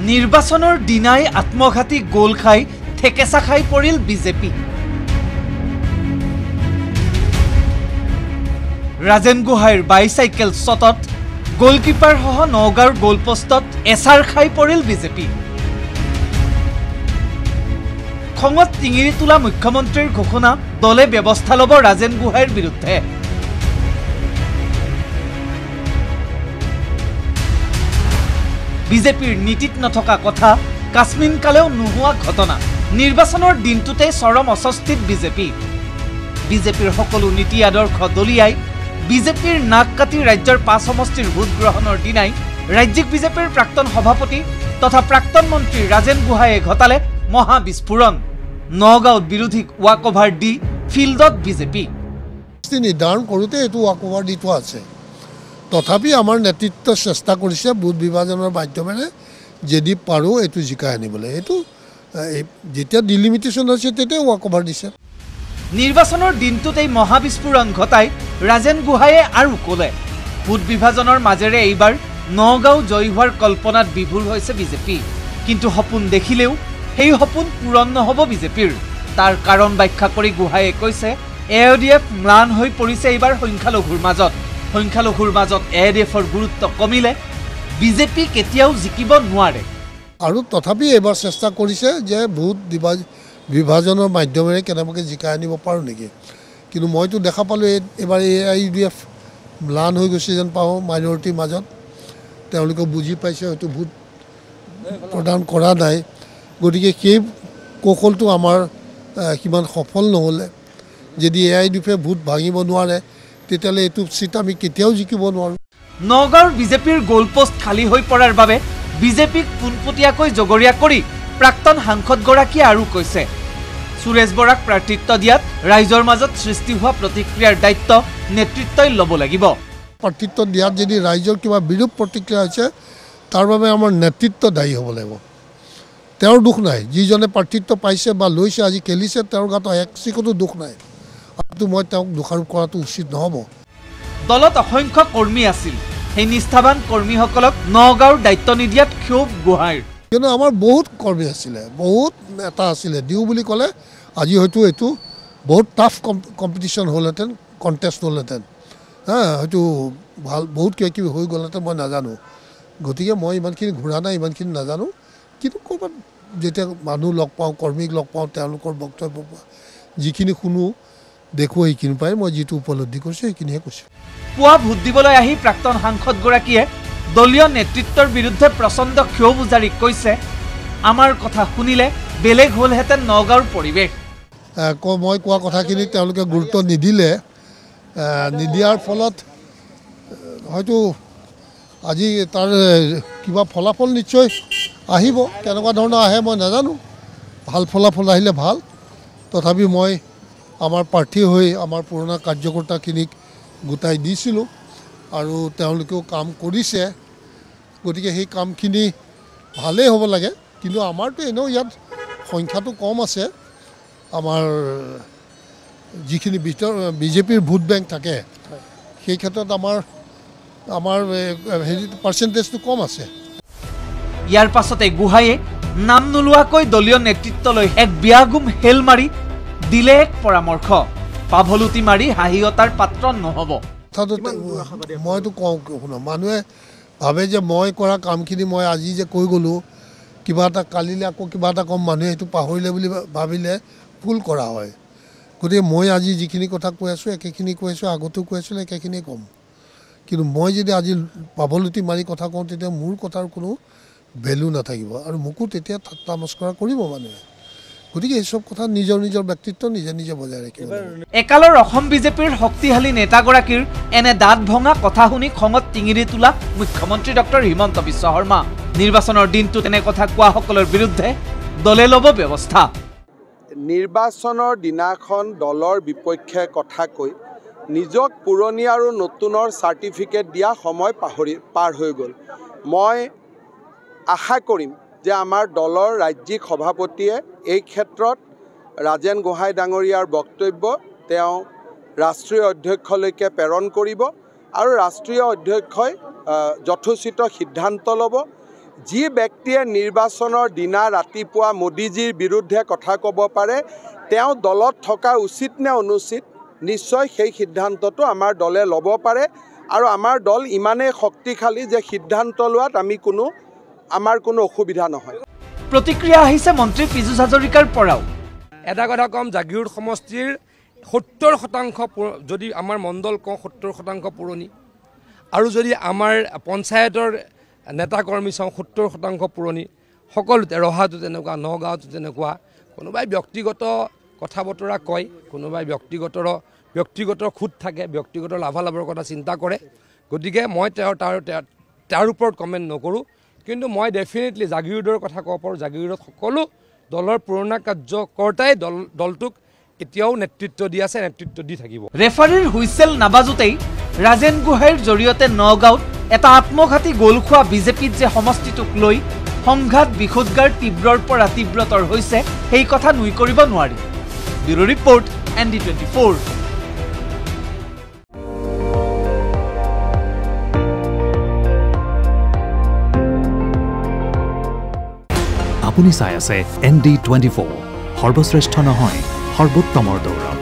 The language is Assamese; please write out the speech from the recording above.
নিৰ্বাচনৰ দিনাই আত্মঘাতী গোল খাই ঠেকেচা খাই পৰিল বিজেপি। ৰাজেন গোহাঁইৰ বাইচাইকেল শ্বটত গোলকিপাৰ সহ নগাঁৱৰ গোলপোষ্টত এচাৰ খাই পৰিল বিজেপি। খঙত টিঙিৰি তোলা মুখ্যমন্ত্ৰীৰ ঘোষণা, দলে ব্যৱস্থা ল'ব ৰাজেন গোহাঁইৰ বিৰুদ্ধে। বিজেপিৰ নীতিত নথকা কথা, কাশ্মীৰ কালেও নোহোৱা ঘটনা। নিৰ্বাচনৰ দিনটোতে চৰম অস্বস্তিত বিজেপিৰ সকলো নীতি আদৰ্শ দলিয়াই বিজেপিৰ নাক কাটি ৰাজ্যৰ 5 সমষ্টিৰ ভোট গ্ৰহণৰ দিনাই ৰাজ্যিক বিজেপিৰ প্ৰাক্তন সভাপতি তথা প্ৰাক্তন মন্ত্ৰী ৰাজেন গোহাঁইয়ে ঘটালে মহা বিস্ফোৰণ। নগাঁৱত বিৰোধীক ৱাক অভাৰ দি ফিল্ডত বিজেপি নিৰ্ধাৰণ কৰোঁতে এইটো ৱাক অভাৰ দি থোৱা আছে। তথাপি আমাৰ নেতৃত্ব চেষ্টা কৰিছে বুথ বিভাজনৰ মাধ্যমেৰে যদি পাৰোঁ এইটো জিকাই আনিবলৈ। এইটো যেতিয়া ডিলিমিটেশ্যন হৈছে তেতিয়া ৱাক অভাৰ দিছে। নিৰ্বাচনৰ দিনটোতেই মহা বিস্ফোৰণ ঘটাই ৰাজেন গোহাঁইয়ে আৰু ক'লে, ভোট বিভাজনৰ মাজেৰে এইবাৰ নগাঁও জয়ী হোৱাৰ কল্পনাত বিভোৰ হৈছে বিজেপি। কিন্তু সপোন দেখিলেও সেই সপোন পূৰণ নহ'ব বিজেপিৰ। তাৰ কাৰণ ব্যাখ্যা কৰি গোহাঁইয়ে কৈছে, AUDF ম্লান হৈ পৰিছে এইবাৰ সংখ্যালঘুৰ মাজত AUDFৰ গুৰুত্ব কমিলে বিজেপি কেতিয়াও জিকিব নোৱাৰে। আৰু তথাপি এইবাৰ চেষ্টা কৰিছে যে ভোট বিভাজনৰ মাধ্যমেৰে কেনেবাকৈ জিকাই আনিব পাৰোঁ নেকি। কিন্তু মইতো দেখা পালোঁ এইবাৰ AUDF ম্লান হৈ গৈছে যেন পাওঁ মাইনৰিটিৰ মাজত। তেওঁলোকে বুজি পাইছে হয়তো ভোট প্ৰদান কৰা নাই। গতিকে সেই কৌশলটো আমাৰ সিমান সফল নহ'লে। যদি AUDFে ভোট ভাঙিব নোৱাৰে তেতিয়াহ'লে এইটো চিট আমি কেতিয়াও জিকিব নোৱাৰোঁ। নগাঁৱৰ বিজেপিৰ গোলপোষ্ট খালী হৈ পৰাৰ বাবে বিজেপিক পোনপটীয়াকৈ জগৰীয়া কৰি প্ৰাক্তন সাংসদগৰাকীয়ে আৰু কৈছে, সুৰেশ বৰাক প্ৰাৰ্থিত্ব দিয়াত ৰাইজৰ মাজত সৃষ্টি হোৱা প্ৰতিক্ৰিয়াৰ দায়িত্ব নেতৃত্বই ল'ব লাগিব। প্ৰাৰ্থিত্ব দিয়াত যদি ৰাইজৰ কিবা বিৰূপ প্ৰতিক্ৰিয়া হৈছে তাৰ বাবে আমাৰ নেতৃত্ব দায়ী হ'ব লাগিব। তেওঁৰ দুখ নাই, যিজনে প্ৰাৰ্থিত্ব পাইছে বা লৈছে আজি খেলিছে তেওঁৰ গাত এক চিকতো দুখ নাই। আৰু মই তেওঁক দোষাৰোপ কৰাটো উচিত নহ'ব। দলত অসংখ্য কৰ্মী আছিল, সেই নিষ্ঠাবান কৰ্মীসকলক নগাঁৱৰ দায়িত্ব নিদিয়াত ক্ষোভ গোহাঁইৰ। কিন্তু আমাৰ বহুত কৰ্মী আছিলে, বহুত নেতা আছিলে। দিওঁ বুলি ক'লে আজি হয়তো এইটো বহুত টাফ কম্পিটিশ্যন হ'লহেঁতেন, কণ্টেষ্ট হ'লহেঁতেন। হয়তো ভাল বহুত কিবা কিবি হৈ গ'লহেঁতেন, মই নাজানো। গতিকে মই ইমানখিনি ঘূৰা নাই, ইমানখিনি নাজানো। কিন্তু ক'ৰবাত যেতিয়া মানুহ লগ পাওঁ, কৰ্মীক লগ পাওঁ, তেওঁলোকৰ বক্তব্য যিখিনি শুনো দেখোঁ সেইখিনি পাই মই যিটো উপলব্ধি কৰিছোঁ সেইখিনিহে কৈছোঁ। পুৱা ভোট দিবলৈ আহি প্ৰাক্তন সাংসদগৰাকীয়ে দলীয় নেতৃত্বৰ বিৰুদ্ধে প্ৰচণ্ড ক্ষোভ উজাৰি কৈছে, আমাৰ কথা শুনিলে বেলেগ হ'লহেঁতেন নগাঁৱৰ পৰিৱেশ। মই কোৱা কথাখিনি তেওঁলোকে গুৰুত্ব নিদিয়াৰ ফলত হয়তো আজি তাৰ কিবা ফলাফল নিশ্চয় আহিব। কেনেকুৱা ধৰণৰ আহে মই নাজানো। ভাল ফলাফল আহিলে ভাল। তথাপি মই আমাৰ প্ৰাৰ্থী হৈ আমাৰ পুৰণা কাৰ্যকৰ্তাখিনিক গোটাই দিছিলোঁ আৰু তেওঁলোকেও কাম কৰিছে। গতিকে সেই কামখিনি ভালেই হ'ব লাগে। কিন্তু আমাৰতো এনেও ইয়াত সংখ্যাটো কম আছে। আমাৰ যিখিনি বিজেপিৰ ভোট বেংক থাকে সেই ক্ষেত্ৰত আমাৰ হেৰি পাৰ্চেণ্টেজটো কম আছে। ইয়াৰ পাছতে গোহাঁইয়ে নাম নোলোৱাকৈ দলীয় নেতৃত্বলৈ এক বিয়াগুম হেল মাৰি দিলে এক পৰামৰ্শ, পাভলুটি মাৰি হাঁহিয়তাৰ পাত্ৰ নহ'ব। মইতো কওঁ শুনা, মানুহে ভাবে যে মই কৰা কামখিনি মই আজি যে কৈ গ'লোঁ, কিবা এটা কালিলৈ আকৌ কিবা এটা ক'ম, মানুহে সেইটো পাহৰিলে বুলি ভাবিলে ভুল কৰা হয়। গতিকে মই আজি যিখিনি কথা কৈ আছোঁ একেখিনি কৈ আছোঁ, আগতেও কৈ আছিলোঁ একেখিনিয়ে ক'ম। কিন্তু মই যদি আজি পাভলুটি মাৰি কথা কওঁ তেতিয়া মোৰ কথাৰ কোনো ভেলু নাথাকিব আৰু মোকো তেতিয়া ঠাট্টা মস্কৰা কৰিব মানুহে। গতিকে এইসব কথা নিজৰ নিজৰ ব্যক্তিত্ব নিজে নিজে বজাই ৰাখিব। একালৰ অসম বিজেপিৰ শক্তিশালী নেতাগৰাকীৰ এনে দাঁত ভঙা কথা শুনি খঙত টিঙিৰি তোলা মুখ্যমন্ত্ৰী ডক্টৰ হিমন্ত বিশ্ব শৰ্মা। নিৰ্বাচনৰ দিনটোত এনে কথা কোৱাসকলৰ বিৰুদ্ধে দলে ল'ব ব্যৱস্থা। নিৰ্বাচনৰ দিনাখন দলৰ বিপক্ষে কথা কৈ নিজক পুৰণি আৰু নতুনৰ চাৰ্টিফিকেট দিয়া সময় পাৰ হৈ গ'ল। মই আশা কৰিম যে আমাৰ দলৰ ৰাজ্যিক সভাপতিয়ে এই ক্ষেত্ৰত ৰাজেন গোহাঁই ডাঙৰীয়াৰ বক্তব্য তেওঁ ৰাষ্ট্ৰীয় অধ্যক্ষলৈকে প্ৰেৰণ কৰিব আৰু ৰাষ্ট্ৰীয় অধ্যক্ষই যথোচিত সিদ্ধান্ত ল'ব যি ব্যক্তিয়ে নিৰ্বাচনৰ দিনা ৰাতিপুৱা মোদীজীৰ বিৰুদ্ধে কথা ক'ব পাৰে তেওঁ দলত থকা উচিত নে অনুচিত নিশ্চয় সেই সিদ্ধান্তটো আমাৰ দলে ল'ব পাৰে আৰু আমাৰ দল ইমানেই শক্তিশালী যে সিদ্ধান্ত লোৱাত আমাৰ কোনো অসুবিধা নহয়। প্ৰতিক্ৰিয়া আহিছে মন্ত্ৰী পীযুষ হাজৰিকাৰ পৰাও। এটা কথা কম, জাগিৰোড সমষ্টিৰ 70% যদি আমাৰ মণ্ডল কওঁ 70% পুৰণি আৰু যদি আমাৰ পঞ্চায়তৰ নেতা কৰ্মী চাওঁ 70% পুৰণি। সকলোতে ৰহাটো তেনেকুৱা, নগাঁৱতো তেনেকুৱা। কোনোবাই ব্যক্তিগত কথা বতৰা কয়, কোনোবাই ব্যক্তিগত খুঁত থাকে, ব্যক্তিগত লাভালাভৰ কথা চিন্তা কৰে। গতিকে মই তাৰ ওপৰত কমেণ্ট নকৰোঁ, কিন্তু মই ডেফিনেটলি জাগিৰোডৰ কথা ক'ব পাৰোঁ। জাগিৰোডত সকলো দলৰ পুৰণা কাৰ্যকৰ্তাই দলটোক এতিয়াও নেতৃত্ব দি আছে, নেতৃত্ব দি থাকিব। ৰেফাৰীৰ হুইচেল নাবাজোতেই ৰাজেন গোহাঁইৰ জৰিয়তে নগাঁৱত এটা আত্মঘাতী গ'ল খোৱা বিজেপিত যে সমষ্টিটোক লৈ সংঘাত বিখোদ্গাৰ তীব্ৰৰ পৰা তীব্ৰতৰ হৈছে সেই কথা নুই কৰিব নোৱাৰি। Bureau report ND24। আপুনি চাই আছে ND24, সৰ্বশ্ৰেষ্ঠ নহয় সৰ্বোত্তমৰ দৌৰ।